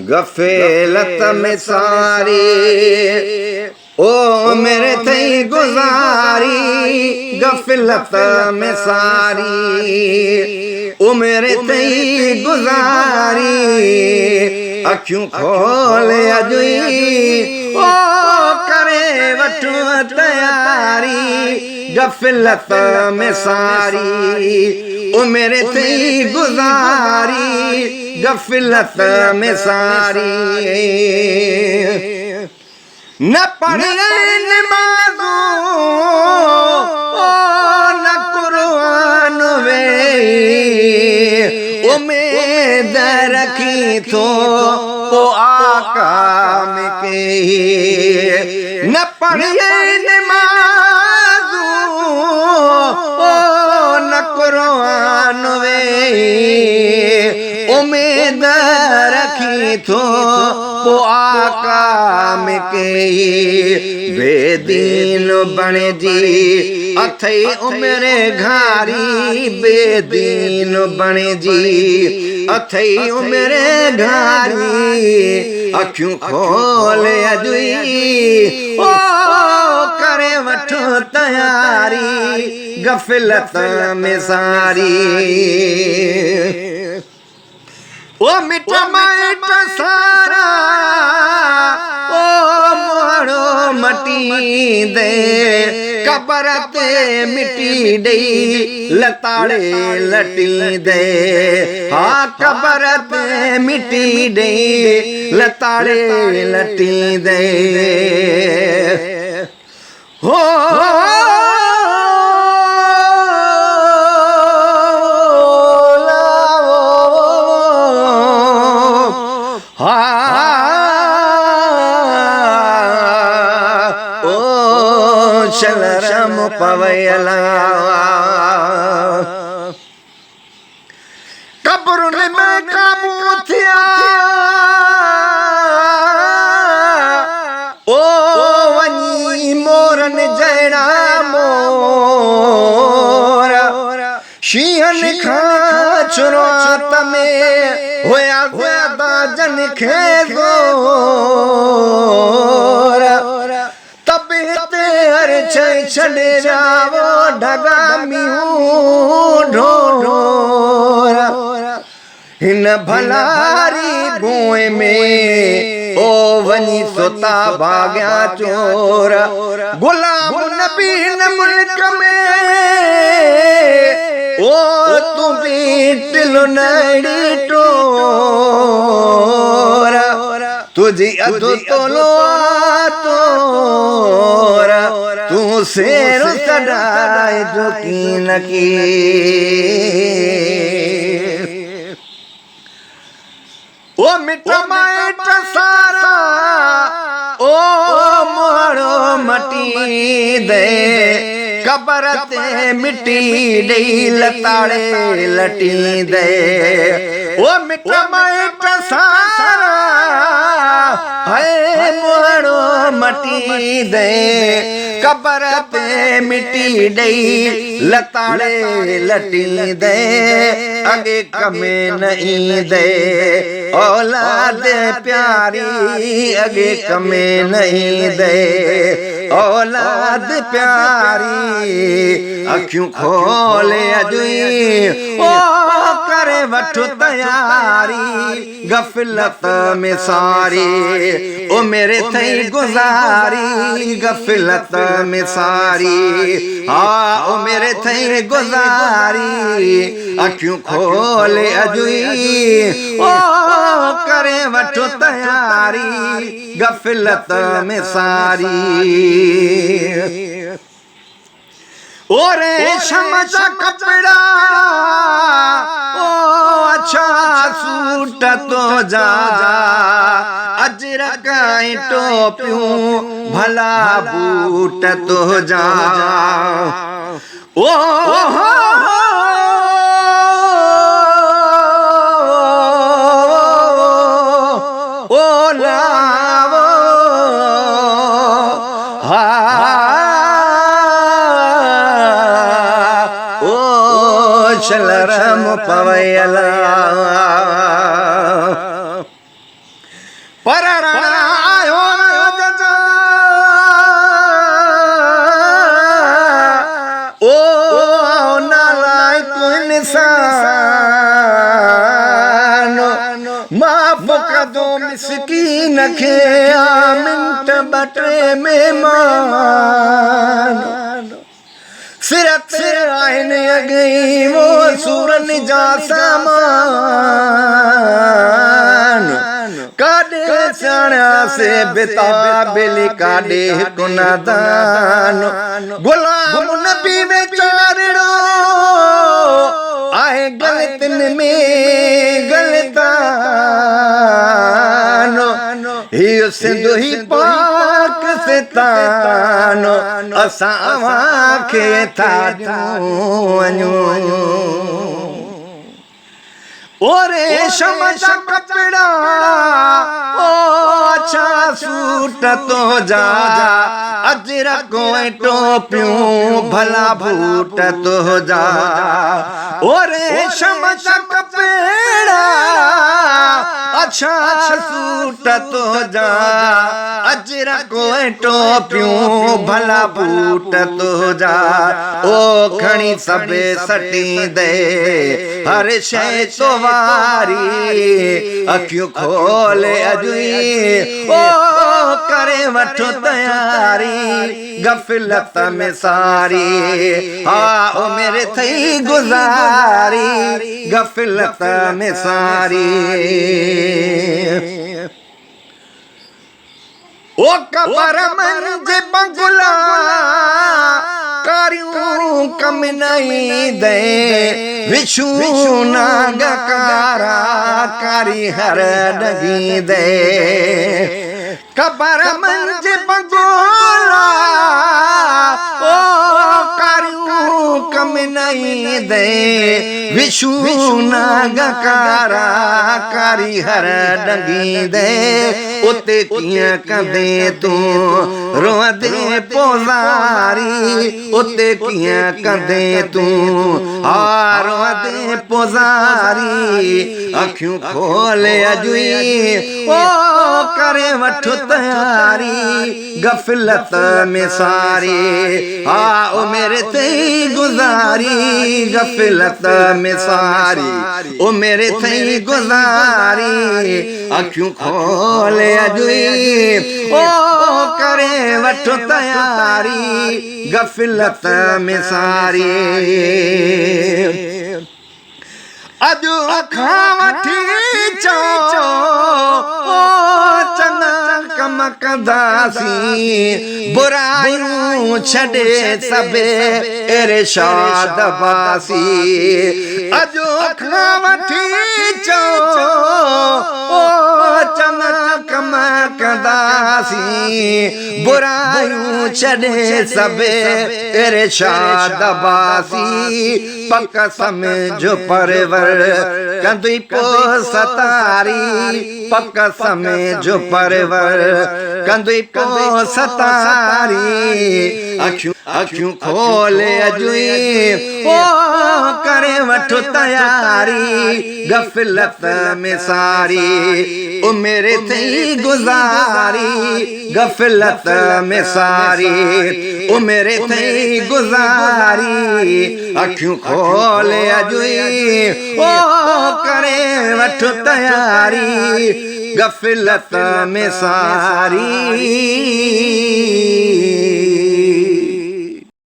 गफलत में सारी ओ मेरे थई गुजारी, गफलत में सारी ओ मेरे थई गुजारी। अखियूं खोले अजुई ओ करे वठो तैयारी, गफलत में सारी ओ मेरे थई गुजारी, गफलत में सारी। न पढ़े नमाज़ों ओ न कुरान वे, उम्मीद रखी तो ओ आका में के। न पढ़े नमाज़ों ओ न कुरान वे, उम्मीद रखी तो वो आका में के। बेदीन बने जी अथई उमरे घारी, बेदीन बने जी अथई उमरे घारी। अखियूं खोले अजुई ओ करे वठो तैयारी, गफलत में सारी। ओ मिट माइट सारा ओ मोड़ो मटी दे, कबर ते मिट्टी दई लताड़े लटी दे। हाँ कबर ते मिट्टी दई लताड़े लटी दे। हो शलरम पवयला कब्रुन में काबू थिया ओ वनी मोरन जड़ा मोर। शीहन खां शुरुआत में होया ज्यादा जन खे ज़ोर। छड़े जावो ढगा मियूं ढोर। हिन भलारी भूए में ओ वनी सोता भाग्या चोर। गुलाम नबी न मुल्क में ओ तू भी टिलो नड़ी टोर। तुझी अधु तोलो तोर, तू शेर चढ़ाए जो की न की। ओ मिट माइट सारा ओ मोड़ो मटी दे, कबर ते मिट्टी दई लताड़े लटी दे। ओ मिट माइट सारा है मोड़ो मटी दे, कबर ते मिट्टी दई लताड़े लटी दे। अगे कमे नहीं दे औलाद प्यारी, अगे कमे नहीं दे औलाद प्यारी। अखियूं खोले अजुई ओ करे वठो तैयारी, गफलत में सारी ओ मेरे थई गुजारी, गफलत में सारी। हाँ ओ मेरे थई गुजारी। अखियूं खोले अजुई ओ करे वठो तैयारी, गफलत में सारी। ओ रेशम सा कपड़ा ओ अच्छा सूट तो जा, अजरक टोपियूं भला बूट तो जा। ओ लावो हा शलरम पवयला पर आयो ओ नालायक इंसान माफ़ कदो मिसकीन खे मिंट बटे मेहमान सिरत सिर आहिनि अॻई वो सूरन जा सामान काॾे सियाणियासीं बिताबिली काॾे हिकु नादान गुलाम नबी वेचारिड़ो आहे गलतिन में गलतान हियो सिंध ही पाक सितानो असां अव्हांखे था वञूं ओरे रेशम जा कपड़ा ओ अच्छा सूट तो जा अजरक टोपियूं भला बूट तो जा ओरे रेशम जा कपड़ा अच्छा सूट तो जा अजरक टोपियूं भला बूट तो जा ओ खणी सबे सटी दे हर शइ तो अखियूं खोले अजुई ओ करे वठो तयारी गफलत में सारी हाँ ओ मेरे थई गुजारी गफलत में सारी ओ कबर मंजे बंगला कारियूं कम नहीं दे विशु नागकारा कारी हर डगी दे कबर मंजे बंगला ओ कारियूं कम नहीं दे विशु नागकारा कारी हर डगी दे उते कियां कंदे तू रोंदे पोज़ारी उते कियां कंदे तू रोंदे पोज़ारी अखियूं खोले अजुई ओ करे वठो तयारी गफलत में सारी ओ मेरे थई गुजारी गफलत में सारी ओ मेरे थई गुजारी अखियूं खोले अजुई ओ करे वठो तयारी गफलत में सारी अजु अखां वठी चो ओ चङा कम कंदासीं बुरायूं छॾे सबे इरशाद बासी अजु अखां वठी चो ओ चङा कम कंदासीं बुरायूं छॾे सबे इरशाद बासी पक समझो परवर कंदी पो सतारी पक समझो परवर कंदी पो सतारी अखियूं खोले अजुई ओ करे वठो तयारी गफलत में सारी ओ मेरे थई गुजारी गफलत में सारी ओ मेरे थई गुजारी अखियूं खोले अजुई ओ करे वठो तयारी गफलत में सारी